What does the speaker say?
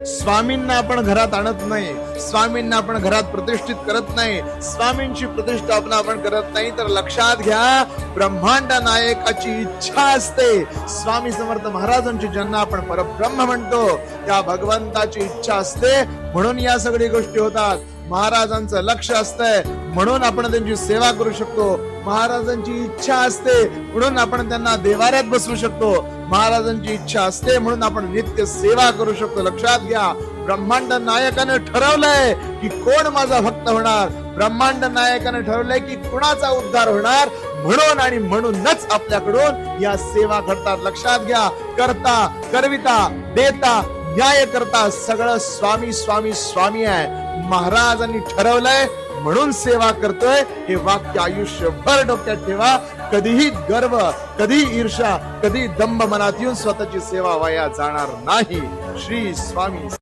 स्वामींना आपण घरात आणत नाही, स्वामींना आपण घरात प्रतिष्ठित करत नाही, स्वामींची प्रतिष्ठापना आपण करत नाही, तर लक्षात घ्या ब्रह्मांड नायकाची इच्छा असते. स्वामी समर्थ महाराजांची ज्यांना आपण परब्रह्म म्हणतो त्या भगवंताची इच्छा असते, म्हणून या सगळ्या गोष्टी होतात. महाराजांचं लक्ष असतंय म्हणून आपण त्यांची सेवा करू शकतो. महाराजांची इच्छा असते म्हणून आपण त्यांना देवाऱ्यात बसवू शकतो. महाराजांची इच्छा असते म्हणून आपण नित्य सेवा करू शकतो. लक्षात घ्या, ब्रह्मांड नायकाने ठरवलंय की कोण माझा भक्त होणार, ब्रह्मांड नायकाने ठरवलंय की कुणाचा उद्धार होणार, म्हणून आणि म्हणूनच आपल्याकडून या सेवा करतात. लक्षात घ्या, करता करविता देता न्याय करता सगळं स्वामी स्वामी स्वामी आहे. महाराजांनी ठरवलंय म्हणून सेवा करतोय, हे वाक्य आयुष्यभर डोक्यात ठेवा. कधीही गर्व, कधी ईर्ष्या, कधी दंभ मनात येऊन स्वतःची सेवा वाया जाणार नाही. श्री स्वामी.